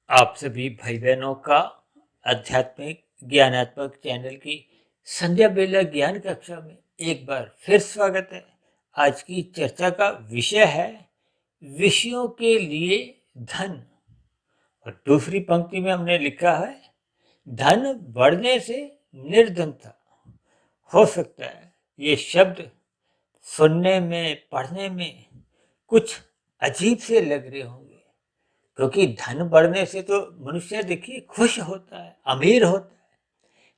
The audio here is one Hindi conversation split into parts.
आप सभी भाई बहनों का आध्यात्मिक ज्ञानात्मक चैनल की संध्या बेला ज्ञान कक्षा में एक बार फिर स्वागत है। आज की चर्चा का विषय है विषयों के लिए धन। और दूसरी पंक्ति में हमने लिखा है धन बढ़ने से निर्धनता। हो सकता है ये शब्द सुनने में पढ़ने में कुछ अजीब से लग रहे होंगे, क्योंकि धन बढ़ने से तो मनुष्य देखिए खुश होता है, अमीर होता है।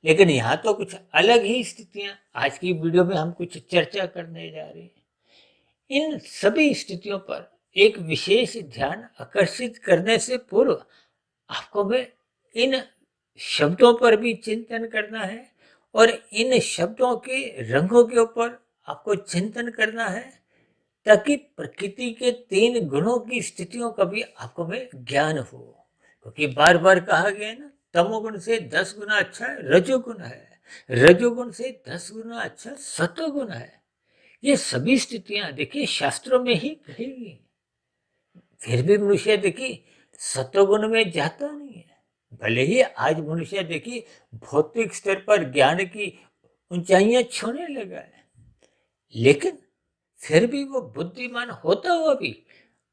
लेकिन यहाँ तो कुछ अलग ही स्थितियां आज की वीडियो में हम कुछ चर्चा करने जा रहे हैं। इन सभी स्थितियों पर एक विशेष ध्यान आकर्षित करने से पूर्व आपको मैं इन शब्दों पर भी चिंतन करना है और इन शब्दों के रंगों के ऊपर आपको चिंतन करना है, ताकि प्रकृति के 3 गुणों की स्थितियों का भी आपको में ज्ञान हो। क्योंकि बार बार कहा गया है ना, तमोगुण से 10 गुना अच्छा रजोगुण है, रजोगुण से 10 गुना अच्छा सतोगुण है। ये सभी स्थितियां देखिए शास्त्रों में ही कही गई। फिर भी मनुष्य देखिए सतोगुण में जाता नहीं है। भले ही आज मनुष्य देखिए भौतिक स्तर पर ज्ञान की ऊंचाइयां छूने लगा है, लेकिन फिर भी वो बुद्धिमान होता हुआ भी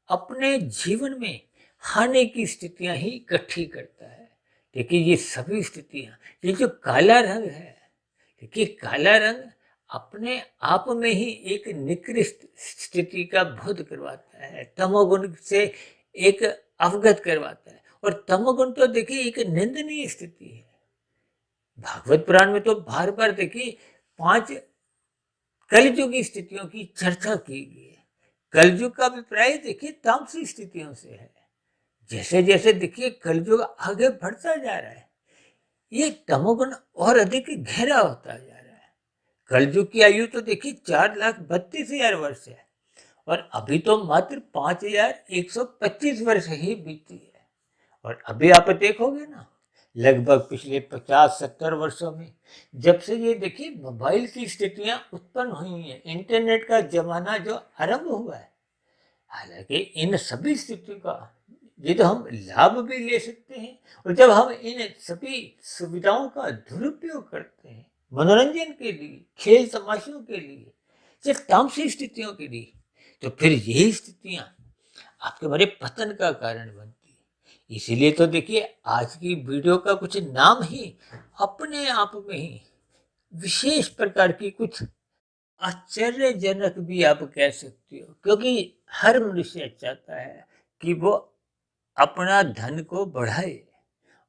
अपने जीवन में हानि की स्थितियां ही इकट्ठी करता है। देखिए ये सभी स्थितियां, ये जो काला रंग है, देखिए काला रंग अपने आप में ही एक निकृष्ट स्थिति का बोध करवाता है, तमोगुण से एक अवगत करवाता है। और तमोगुण तो देखिए एक निंदनीय स्थिति है। भागवत पुराण में तो बार बार देखिए 5 कलयुग की स्थितियों की चर्चा की गई है। कलयुग का अभिप्राय देखिए तामसी स्थितियों से है। जैसे जैसे देखिए कलयुग आगे बढ़ता जा रहा है, ये तमोगुण और अधिक गहरा होता जा रहा है। कलयुग की आयु तो देखिए 4,32,000 वर्ष है, और अभी तो मात्र 5,125 वर्ष ही बीती है। और अभी आप देखोगे ना, लगभग पिछले 50-70 वर्षों में जब से ये देखिए मोबाइल की स्थितियां उत्पन्न हुई हैं, इंटरनेट का जमाना जो आरंभ हुआ है, हालांकि इन सभी स्थितियों का ये तो हम लाभ भी ले सकते हैं। और जब हम इन सभी सुविधाओं का दुरुपयोग करते हैं मनोरंजन के लिए, खेल तमाशों के लिए, सिर्फ तामसी स्थितियों के लिए, तो फिर यही स्थितियां आपके बड़े पतन का कारण बनती है। इसीलिए तो देखिए आज की वीडियो का कुछ नाम ही अपने आप में ही विशेष प्रकार की कुछ आश्चर्यजनक भी आप कह सकते हो, क्योंकि हर मनुष्य चाहता है कि वो अपना धन को बढ़ाए।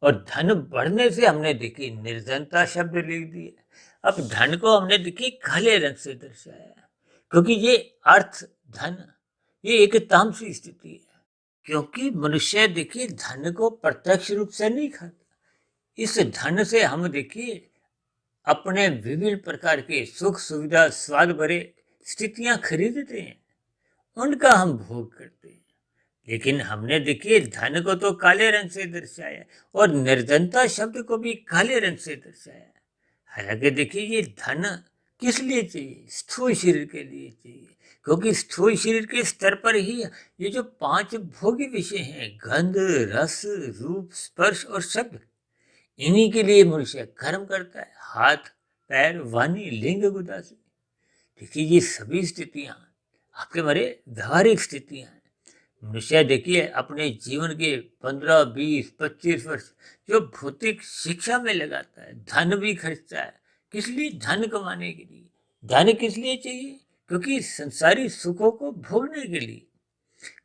और धन बढ़ने से हमने देखी निर्धनता शब्द लिख दिया। अब धन को हमने देखी काले रंग से दर्शाया, क्योंकि ये अर्थ धन ये एक तामसी स्थिति है। क्योंकि मनुष्य देखिए धन को प्रत्यक्ष रूप से नहीं खाता। इस धन से हम देखिए अपने विभिन्न प्रकार के सुख सुविधा स्वाद भरे स्थितियां खरीदते हैं, उनका हम भोग करते हैं। लेकिन हमने देखिए धन को तो काले रंग से दर्शाया और निर्धनता शब्द को भी काले रंग से दर्शाया। हालांकि देखिए ये धन किस लिए चाहिए? स्थूल शरीर के लिए चाहिए, क्योंकि स्थूल शरीर के स्तर पर ही ये जो 5 भोग्य विषय हैं, गंध, रस, रूप, स्पर्श और शब्द, इन्हीं के लिए मनुष्य कर्म करता है। हाथ, पैर, वाणी, लिंग, गुदासी। देखिए ये सभी स्थितियां आपके हमारे व्यवहारिक स्थितियां हैं। मनुष्य देखिए अपने जीवन के 15, 20, 25 वर्ष जो भौतिक शिक्षा में लगाता है, धन भी खर्चता है। किस लिए? धन कमाने के लिए। धन किस लिए चाहिए? क्योंकि संसारी सुखों को भोगने के लिए।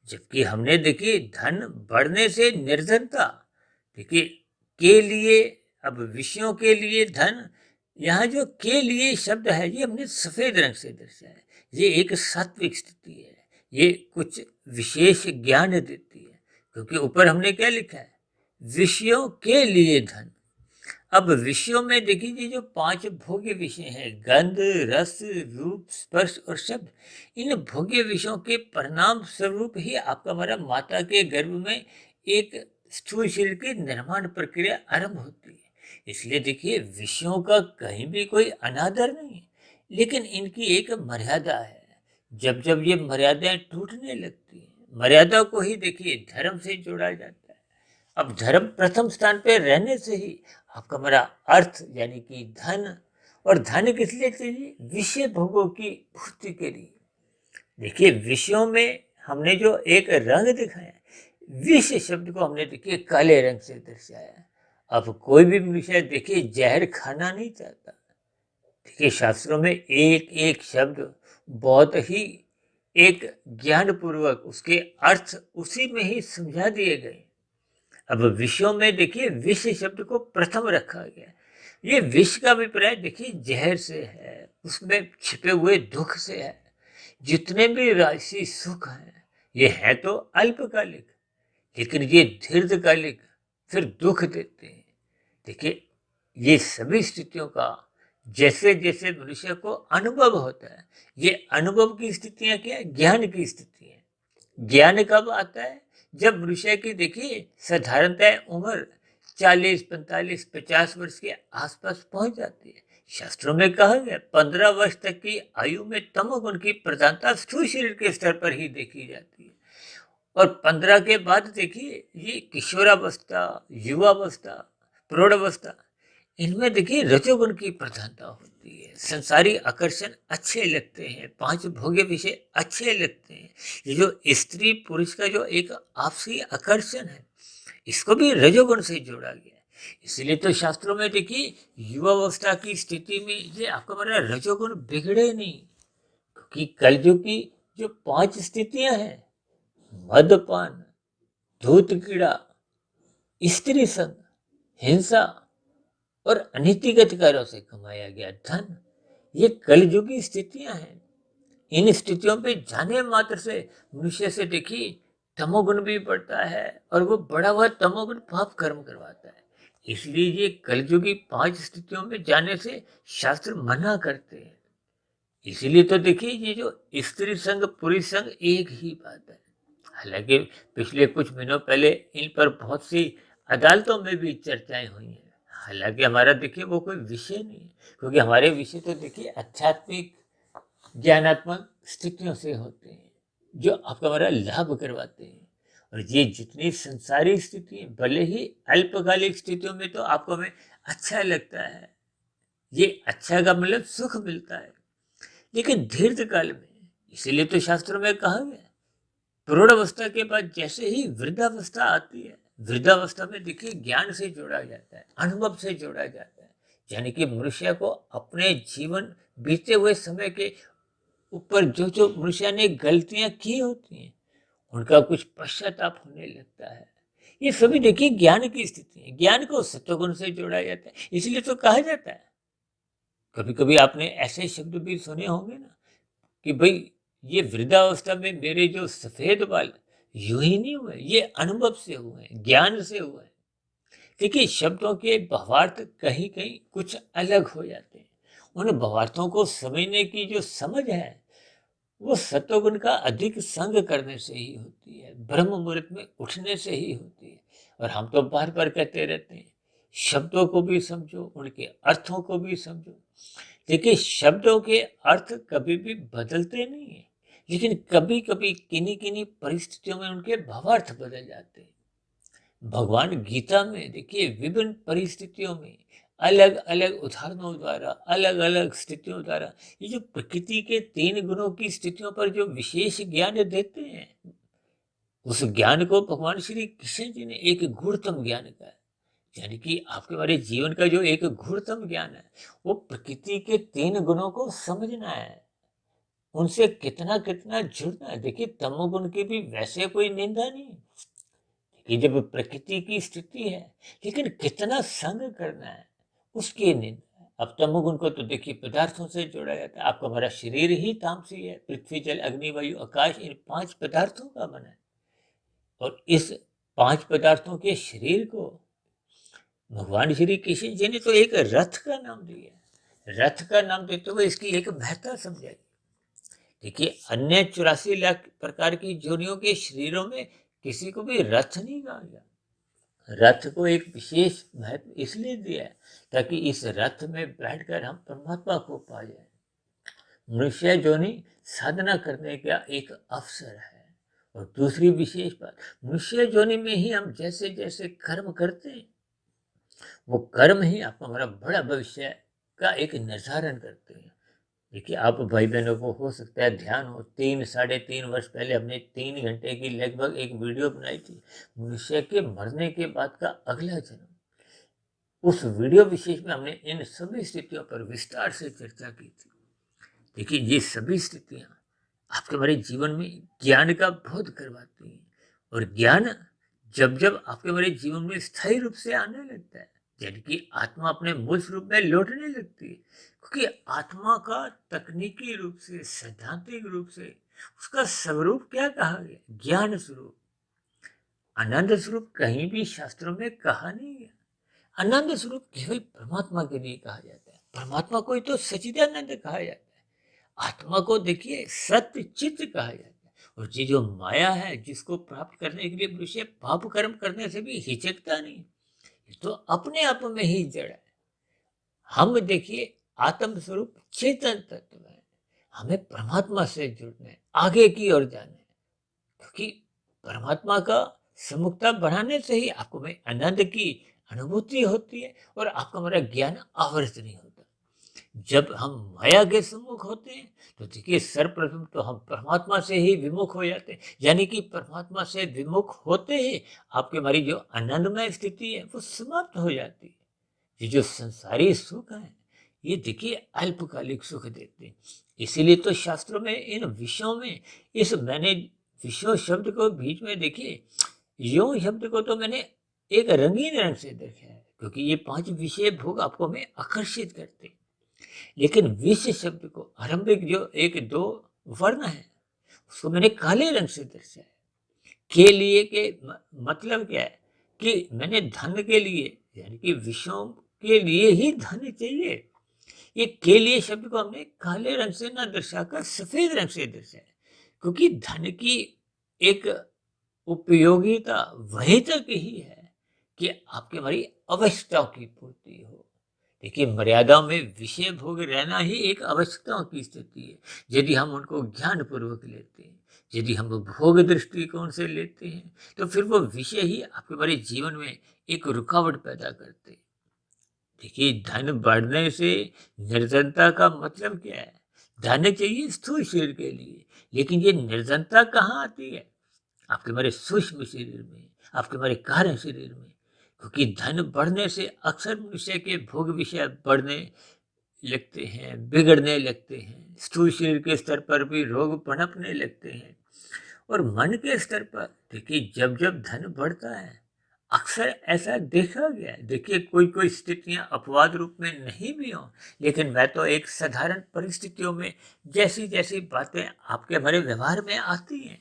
जबकि हमने देखिए धन बढ़ने से निर्धनता, देखिए के लिए, अब विषयों के लिए धन, यहाँ जो के लिए शब्द है ये हमने सफेद रंग से दर्शाया है। ये एक सात्विक स्थिति है, ये कुछ विशेष ज्ञान देती है। क्योंकि ऊपर हमने क्या लिखा है? विषयों के लिए धन। अब विषयों में देखिए जो 5 भोग्य विषय हैं, गंध, रस, रूप, स्पर्श और शब्द, इन भोग्य विषयों के परिणाम स्वरूप ही आपका हमारा माता के गर्भ में एक स्थूल शरीर की निर्माण प्रक्रिया आरंभ होती है। इसलिए देखिए विषयों का कहीं भी कोई अनादर नहीं है, लेकिन इनकी एक मर्यादा है। जब जब ये मर्यादाएं टूटने लगती हैं, मर्यादा को ही देखिए धर्म से जोड़ा जाता है। अब धर्म प्रथम स्थान पे रहने से ही आपका हमारा अर्थ यानी कि धन, और धन किस लिए चाहिए? विषय भोगों की पूर्ति के लिए। देखिए विषयों में हमने जो एक रंग दिखाया, विष शब्द को हमने देखिए काले रंग से दर्शाया। अब कोई भी मनुष्य देखिए जहर खाना नहीं चाहता। देखिए शास्त्रों में एक एक शब्द बहुत ही एक ज्ञान पूर्वक उसके अर्थ उसी में ही समझा दिए गए। अब विषयों में देखिए विष शब्द को प्रथम रखा गया। ये विष का अभिप्राय देखिए जहर से है, उसमें छिपे हुए दुख से है। जितने भी राशि सुख हैं ये है तो अल्पकालिक, लेकिन ये दीर्घकालिक फिर दुख देते हैं। देखिए ये सभी स्थितियों का जैसे जैसे मनुष्य को अनुभव होता है, ये अनुभव की स्थितियां क्या है? ज्ञान की स्थिति है। ज्ञान कब आता है? जब मनुष्य की देखिए साधारणतः उम्र 40, 45, 50 वर्ष के आसपास पहुंच जाती है। शास्त्रों में कहा गया 15 वर्ष तक की आयु में तमोगुण की प्रधानता स्थूल शरीर के स्तर पर ही देखी जाती है, और 15 के बाद देखिए ये किशोरावस्था, युवावस्था, प्रौढ़ावस्था, इनमें देखिए रजोगुण की प्रधानता होती है। संसारी आकर्षण अच्छे लगते हैं, पांच भोग्य विषय अच्छे लगते हैं। ये जो स्त्री पुरुष का जो एक आपसी आकर्षण है, इसको भी रजोगुण से जोड़ा गया है। इसलिए तो शास्त्रों में देखिए युवावस्था की स्थिति में ये आपका हमारा रजोगुण बिगड़े नहीं, क्योंकि कलयुग की जो 5 स्थितियां हैं, मदपान, धूत कीड़ा, स्त्री संग, हिंसा और अनीतिगत कार्यों से कमाया गया धन, ये कलयुगी स्थितियां हैं। इन स्थितियों पे जाने मात्र से मनुष्य से देखिए तमोगुण भी बढ़ता है, और वो बढ़ा हुआ तमोगुण पाप कर्म करवाता है। इसलिए ये कलयुगी 5 स्थितियों में जाने से शास्त्र मना करते हैं। इसीलिए तो देखिए ये जो स्त्री संग पुरुष संग एक ही बात है। हालांकि पिछले कुछ महीनों पहले इन पर बहुत सी अदालतों में भी चर्चाएं हुई हैं। हालांकि हमारा देखिए वो कोई विषय नहीं है, क्योंकि हमारे विषय तो देखिए आध्यात्मिक ज्ञानात्मक स्थितियों से होते हैं जो आपका हमारा लाभ करवाते हैं। और ये जितनी संसारी स्थिति है, भले ही अल्पकालिक स्थितियों में तो आपको हमें अच्छा लगता है, ये अच्छा का मतलब सुख मिलता है, लेकिन दीर्घ काल में, इसीलिए तो शास्त्रों में कहा गया प्रौढ़ावस्था के बाद जैसे ही वृद्धावस्था आती है, वृद्धावस्था में देखिए ज्ञान से जोड़ा जाता है, अनुभव से जोड़ा जाता है। यानी कि मनुष्य को अपने जीवन बीते हुए समय के ऊपर जो जो मनुष्य ने गलतियां की होती हैं, उनका कुछ पश्चाताप होने लगता है। ये सभी देखिए ज्ञान की स्थिति है। ज्ञान को सत्वगुण से जोड़ा जाता है। इसलिए तो कहा जाता है, कभी कभी आपने ऐसे शब्द भी सुने होंगे ना, कि भाई ये वृद्धावस्था में मेरे जो सफेद बाल यूं ही नहीं हुए, ये अनुभव से हुए, ज्ञान से हुए। देखिए शब्दों के भावार्थ कहीं कहीं कुछ अलग हो जाते हैं। उन भावार्थों को समझने की जो समझ है, वो सत्वगुण का अधिक संग करने से ही होती है, ब्रह्म मुहूर्त में उठने से ही होती है। और हम तो बार बार कहते रहते हैं, शब्दों को भी समझो, उनके अर्थों को भी समझो। देखिए शब्दों के अर्थ कभी भी बदलते नहीं है, लेकिन कभी कभी किन्हीं किन्हीं परिस्थितियों में उनके भावार्थ बदल जाते हैं। भगवान गीता में देखिए विभिन्न परिस्थितियों में अलग अलग उदाहरणों द्वारा, अलग अलग स्थितियों द्वारा, ये जो प्रकृति के 3 गुणों की स्थितियों पर जो विशेष ज्ञान देते हैं, उस ज्ञान को भगवान श्री कृष्ण जी ने एक गूढ़तम ज्ञान कहा है। यानी कि आपके हमारे जीवन का जो एक गूढ़तम ज्ञान है, वो प्रकृति के 3 गुणों को समझना है, उनसे कितना कितना जुड़ना है। देखिए तमोगुण की भी वैसे कोई निंदा नहीं है कि जब प्रकृति की स्थिति है, लेकिन कितना संग करना है उसकी निंदा है। अब तमोगुण को तो देखिए पदार्थों से जोड़ा जाता है। आपका हमारा शरीर ही तामसी है, पृथ्वी जल अग्नि वायु आकाश, इन 5 पदार्थों का बना है। और इस 5 पदार्थों के शरीर को भगवान श्री कृष्ण जी ने तो एक रथ का नाम दिया। रथ का नाम देते हुए इसकी एक महत्ता समझाई। देखिए अन्य 84 लाख प्रकार की जोनियों के शरीरों में किसी को भी रथ नहीं कहा गया। रथ को एक विशेष महत्व इसलिए दिया है ताकि इस रथ में बैठकर हम परमात्मा को पा जाए। मनुष्य जोनि साधना करने का एक अवसर है, और दूसरी विशेष बात, मनुष्य योनि में ही हम जैसे जैसे कर्म करते हैं, वो कर्म ही आपको हमारा बड़ा भविष्य का एक निर्धारण करते हैं। देखिए, आप भाई बहनों को हो सकता है ध्यान हो, 3 साढ़े 3 वर्ष पहले हमने 3 घंटे की लगभग एक वीडियो बनाई थी, मनुष्य के मरने के बाद का अगला जन्म। उस वीडियो विशेष में हमने इन सभी स्थितियों पर विस्तार से चर्चा की थी। देखिए, ये सभी स्थितियां आपके हमारे जीवन में ज्ञान का बोध करवाती हैं, और ज्ञान जब जब आपके हमारे जीवन में स्थायी रूप से आने लगता है, यानी कि आत्मा अपने मूल स्वरूप में लौटने लगती है, क्योंकि आत्मा का तकनीकी रूप से, सैद्धांतिक रूप से उसका स्वरूप क्या कहा गया? ज्ञान स्वरूप। आनंद स्वरूप कहीं भी शास्त्रों में कहा नहीं है। आनंद स्वरूप केवल परमात्मा के लिए कहा जाता है। परमात्मा को ही तो सच्चिदानंद कहा जाता है। आत्मा को देखिए सत्य चित्त कहा जाता है। और ये जो माया है, जिसको प्राप्त करने के लिए मनुष्य पाप कर्म करने से भी हिचकता नहीं, ये तो अपने आप में ही जड़ है। हम देखिए आत्म स्वरूप चेतन तत्व है, हमें परमात्मा से जुड़ना है, आगे की ओर जाना है, क्योंकि परमात्मा का सम्मुखता बढ़ाने से ही आपको में आनंद की अनुभूति होती है, और आपका हमारा ज्ञान आवृत नहीं होता। जब हम माया के सम्मुख होते हैं तो देखिए, सर्वप्रथम तो हम परमात्मा से ही विमुख हो जाते हैं, यानी कि परमात्मा से विमुख होते ही आपके हमारी जो आनंदमय स्थिति है वो समाप्त हो जाती है। ये जो संसारी सुख है, ये देखिए अल्पकालिक सुख देते हैं। इसीलिए तो शास्त्रों में इन विषयों में, इस मैंने विषय शब्द को बीच में देखिए, यो शब्द को तो मैंने एक रंगीन रंग से देखा है, क्योंकि ये 5 विषय भोग आपको में आकर्षित करते हैं। लेकिन विष शब्द को आरंभिक जो 1-2 वर्ण है, उसको मैंने काले रंग से दर्शाया। के लिए के मतलब क्या है कि मैंने धन के लिए, यानी कि विषयों के लिए ही धन चाहिए, ये के लिए शब्द को हमने काले रंग से न दर्शाकर सफेद रंग से दर्शाया, क्योंकि धन की एक उपयोगिता वही तक ही है कि आपके हमारी आवश्यकताओं की पूर्ति हो। देखिए, मर्यादाओं में विषय भोग रहना ही एक आवश्यकताओं की स्थिति है। यदि हम उनको ज्ञान पूर्वक लेते हैं, यदि हम भोग दृष्टिकोण से लेते हैं, तो फिर वो विषय ही आपके हमारे जीवन में एक रुकावट पैदा करते हैं। देखिए, धन बढ़ने से निर्धनता का मतलब क्या है? धन चाहिए स्थूल शरीर के लिए, लेकिन ये निर्धनता कहाँ आती है? आपके हमारे सूक्ष्म शरीर में, आपके हमारे कारण शरीर में। क्योंकि धन बढ़ने से अक्सर मनुष्य के भोग विषय बढ़ने लगते हैं, बिगड़ने लगते हैं। स्थूल शरीर के स्तर पर भी रोग पनपने लगते हैं, और मन के स्तर पर देखिए, जब जब धन बढ़ता है, अक्सर ऐसा देखा गया है। देखिए, कोई कोई स्थितियां अपवाद रूप में नहीं भी हों, लेकिन मैं तो एक साधारण परिस्थितियों में जैसी जैसी बातें आपके हमारे व्यवहार में आती हैं,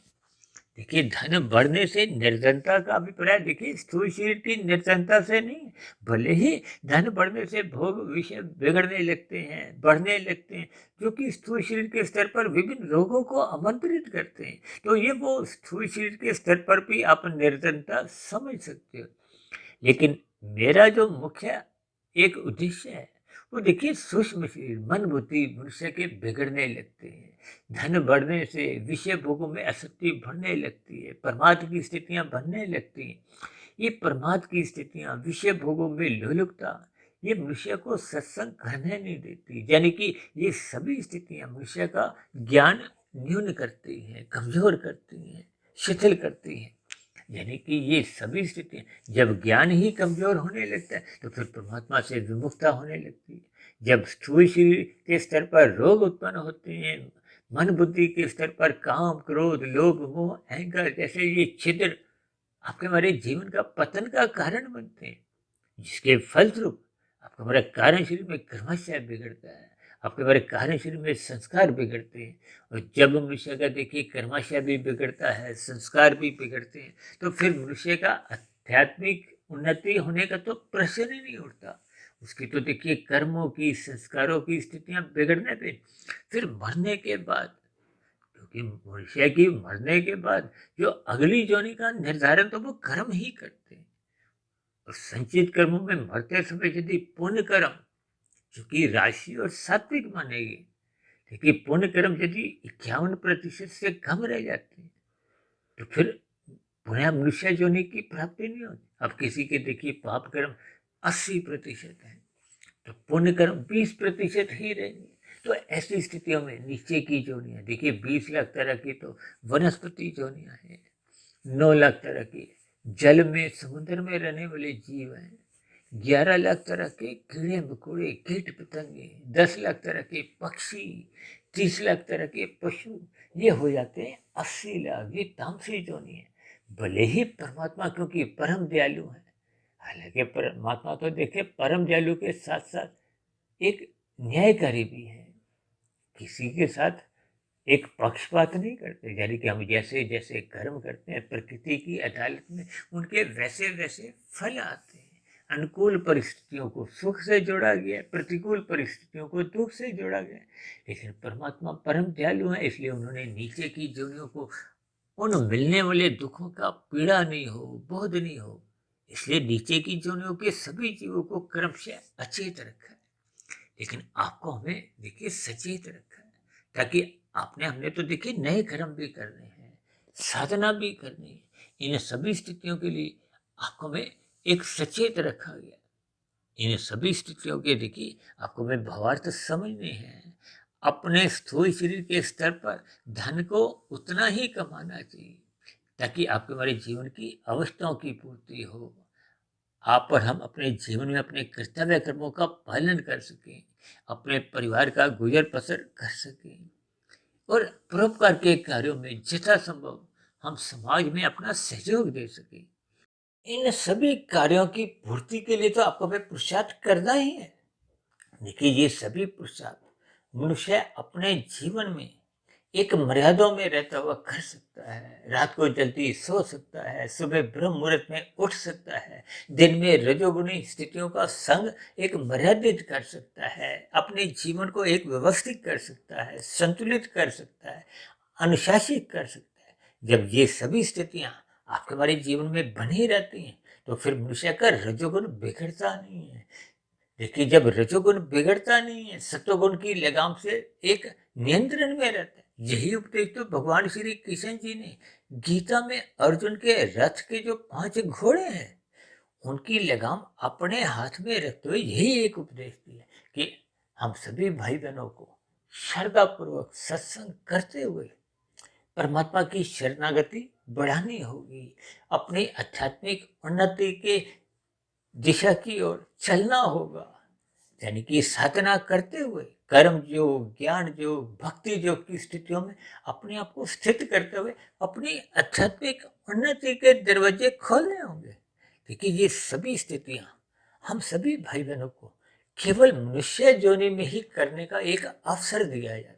देखिए, धन बढ़ने से निर्धनता का अभिप्राय देखिए स्थूल शरीर की निर्धनता से नहीं। भले ही धन बढ़ने से भोग विषय बिगड़ने लगते हैं, बढ़ने लगते हैं, जो कि स्थूल शरीर के स्तर पर विभिन्न रोगों को आमंत्रित करते हैं, तो ये वो स्थूल शरीर के स्तर पर भी आप निर्धनता समझ सकते हो। लेकिन मेरा जो मुख्य एक उद्देश्य है, वो देखिए सूक्ष्म शरीर, मन बुद्धि मनुष्य के बिगड़ने लगते हैं। धन बढ़ने से विषय भोगों में आसक्ति बढ़ने लगती है, प्रमाद की स्थितियां बनने लगती हैं। ये प्रमाद की स्थितियां, विषय भोगों में लोलुपता, ये मनुष्य को सत्संग करने नहीं देती, यानी कि ये सभी स्थितियां मनुष्य का ज्ञान न्यून करती हैं, कमजोर करती हैं, शिथिल करती हैं। यानी कि ये सभी स्थितियां, जब ज्ञान ही कमजोर होने लगता है, तो फिर परमात्मा से विमुखता होने लगती है। जब स्थूल शरीर के स्तर पर रोग उत्पन्न होते हैं, मन बुद्धि के स्तर पर काम, क्रोध, लोभ, मोह, अहंकार जैसे ये छिद्र आपके हमारे जीवन का पतन का कारण बनते हैं, जिसके फलस्वरूप आपका हमारा कारण शरीर में क्रमशः बिगड़ता है, आपके हमारे कारण शरीर में संस्कार बिगड़ते हैं। और जब मनुष्य का देखिए कर्माशय भी बिगड़ता है, संस्कार भी बिगड़ते हैं, तो फिर मनुष्य का आध्यात्मिक उन्नति होने का तो प्रश्न ही नहीं उठता। उसकी तो देखिए कर्मों की, संस्कारों की स्थितियां बिगड़ने पे फिर मरने के बाद, क्योंकि मनुष्य की मरने के बाद जो अगली जोनी का निर्धारण तो वो कर्म ही करते हैं। और संचित कर्मों में मरते समय यदि पुण्य कर्म, जो कि राशि और सात्विक मानेगी, देखिए पुण्य कर्म यदि 51% से कम रह जाते हैं, तो फिर पुनः मनुष्य योनि की प्राप्ति नहीं होती। अब किसी के देखिए पाप कर्म 80% है, तो पुण्य कर्म 20% ही रहेंगे। तो ऐसी स्थितियों में नीचे की योनियां देखिए 20 लाख तरह की तो वनस्पति योनियां हैं, 9 लाख तरह की जल में समुद्र में रहने वाले जीव हैं, 11 लाख तरह के कीड़े मकोड़े कीट पतंगे, 10 लाख तरह के पक्षी, 30 लाख तरह के पशु, ये हो जाते हैं 80 लाख। ये तामसी योनि है। भले ही परमात्मा क्योंकि परम दयालु है, हालांकि परमात्मा तो देखिए परम दयालु के साथ साथ एक न्यायकारी भी है, किसी के साथ एक पक्षपात नहीं करते। यानी कि हम जैसे जैसे कर्म करते हैं प्रकृति की अदालत में उनके वैसे वैसे फल आते हैं। अनुकूल परिस्थितियों को सुख से जोड़ा गया, प्रतिकूल परिस्थितियों को दुख से जोड़ा गया। लेकिन परमात्मा परम दयालु है, इसलिए उन्होंने नीचे की योनियों को उन मिलने वाले दुखों का पीड़ा नहीं हो, बोध नहीं हो, इसलिए नीचे की योनियों के सभी जीवों को क्रम से अचेत रखा है। लेकिन आपको हमें देखिए सचेत रखा है, ताकि हमने तो देखिए नए कर्म भी करने हैं, साधना भी करनी है। इन सभी स्थितियों के लिए आपको हमें एक सचेत रखा गया। इन सभी स्थितियों के देखिए आपको हमें भावार्थ समझने हैं। अपने स्थूल शरीर के स्तर पर धन को उतना ही कमाना चाहिए ताकि आपके हमारे जीवन की आवश्यकताओं की पूर्ति हो, आप और हम अपने जीवन में अपने कर्तव्य कर्मों का पालन कर सकें, अपने परिवार का गुजर बसर कर सकें और परोपकार के कार्यों में यथासंभव हम समाज में अपना सहयोग दे सकें। इन सभी कार्यों की पूर्ति के लिए तो आपको हमें पुरुषार्थ करना ही है। देखिए ये सभी पुरुषार्थ मनुष्य अपने जीवन में एक मर्यादा में रहता हुआ कर सकता है। रात को जल्दी सो सकता है, सुबह ब्रह्म मुहूर्त में उठ सकता है, दिन में रजोगुणी स्थितियों का संग एक मर्यादित कर सकता है, अपने जीवन को एक व्यवस्थित कर सकता है, संतुलित कर सकता है, अनुशासित कर सकता है। जब ये सभी स्थितियां आपके हमारे जीवन में बनी रहती हैं तो फिर मनुष्य का रजोगुण बिगड़ता नहीं है। देखिए जब रजोगुण बिगड़ता नहीं है, सत्वगुण की लगाम से एक नियंत्रण में रहता है। यही उपदेश तो भगवान श्री कृष्ण जी ने गीता में अर्जुन के रथ के जो 5 घोड़े हैं उनकी लगाम अपने हाथ में रखते हुए यही एक उपदेश दिया कि हम सभी भाई बहनों को श्रद्धा पूर्वक सत्संग करते हुए परमात्मा की शरणागति बढ़ानी होगी, अपनी आध्यात्मिक उन्नति के दिशा की ओर चलना होगा। यानी कि साधना करते हुए कर्म योग, ज्ञान योग, भक्ति योग की स्थितियों में अपने आप को स्थित करते हुए अपनी आध्यात्मिक उन्नति के दरवाजे खोलने होंगे। देखिए ये सभी स्थितियां हम सभी भाई बहनों को केवल मनुष्य योनि में ही करने का एक अवसर दिया जाता है।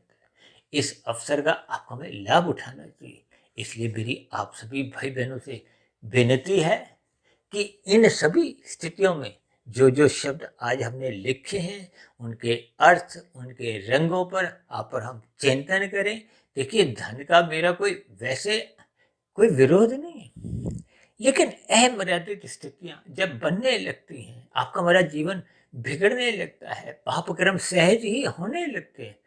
इस अवसर का आपको हमें लाभ उठाना चाहिए। इसलिए मेरी आप सभी भाई बहनों से विनती है कि इन सभी स्थितियों में जो जो शब्द आज हमने लिखे हैं उनके अर्थ, उनके रंगों पर आप और हम चिंतन करें। देखिए धन का मेरा कोई विरोध नहीं है, लेकिन अमर्यादित स्थितियां जब बनने लगती हैं, आपका हमारा जीवन बिगड़ने लगता है, पाप कर्म सहज ही होने लगते हैं,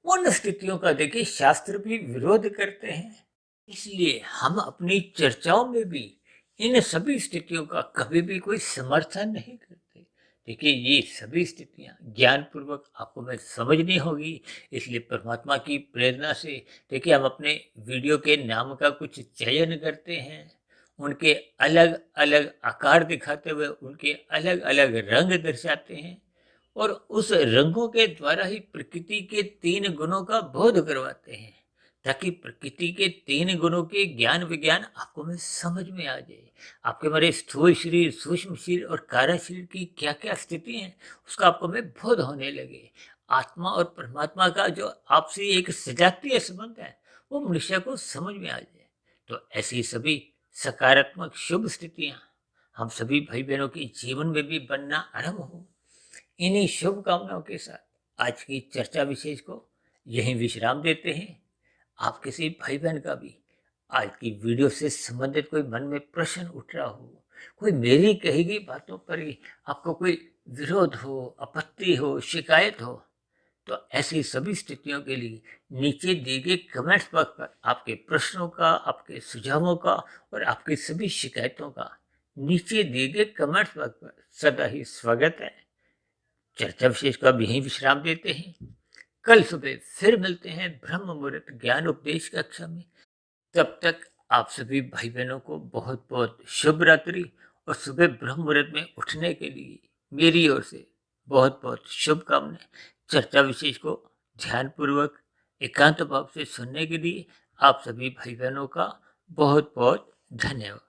उन स्थितियों का देखिए शास्त्र भी विरोध करते हैं। इसलिए हम अपनी चर्चाओं में भी इन सभी स्थितियों का कभी भी कोई समर्थन नहीं करते। देखिए ये सभी स्थितियां ज्ञान पूर्वक आपको मैं समझनी होगी। इसलिए परमात्मा की प्रेरणा से देखिए हम अपने वीडियो के नाम का कुछ चयन करते हैं, उनके अलग अलग आकार दिखाते हुए उनके अलग अलग रंग दर्शाते हैं और उस रंगों के द्वारा ही प्रकृति के 3 गुणों का बोध करवाते हैं, ताकि प्रकृति के 3 गुणों के ज्ञान विज्ञान आपको में समझ में आ जाए। आपके हमारे स्थूल शरीर, सूक्ष्म शरीर और कार्य शरीर की क्या क्या स्थिति है उसका आपको में बोध होने लगे। आत्मा और परमात्मा का जो आपसी एक सजातीय संबंध है वो मनुष्य को समझ में आ जाए। तो ऐसी सभी सकारात्मक शुभ स्थितियां हम सभी भाई बहनों के जीवन में भी बनना आरंभ हो। इन्हीं शुभकामनाओं के साथ आज की चर्चा विशेष को यहीं विश्राम देते हैं। आप किसी भाई बहन का भी आज की वीडियो से संबंधित कोई मन में प्रश्न उठ रहा हो, कोई मेरी कही गई बातों पर ही आपको कोई विरोध हो, आपत्ति हो, शिकायत हो, तो ऐसी सभी स्थितियों के लिए नीचे दिए गए कमेंट्स बॉक्स पर आपके प्रश्नों का, आपके सुझावों का और आपकी सभी शिकायतों का नीचे दिए गए कमेंट्स बॉक्स पर सदा ही स्वागत है। चर्चा विशेष को अब यहीं विश्राम देते हैं। कल सुबह फिर मिलते हैं ब्रह्म मुहूर्त ज्ञान उपदेश कक्षा में। तब तक आप सभी भाई बहनों को बहुत बहुत शुभ रात्रि और सुबह ब्रह्म मुहूर्त में उठने के लिए मेरी ओर से बहुत बहुत शुभकामनाएं। चर्चा विशेष को ध्यानपूर्वक एकांत भाव से सुनने के लिए आप सभी भाई बहनों का बहुत बहुत धन्यवाद।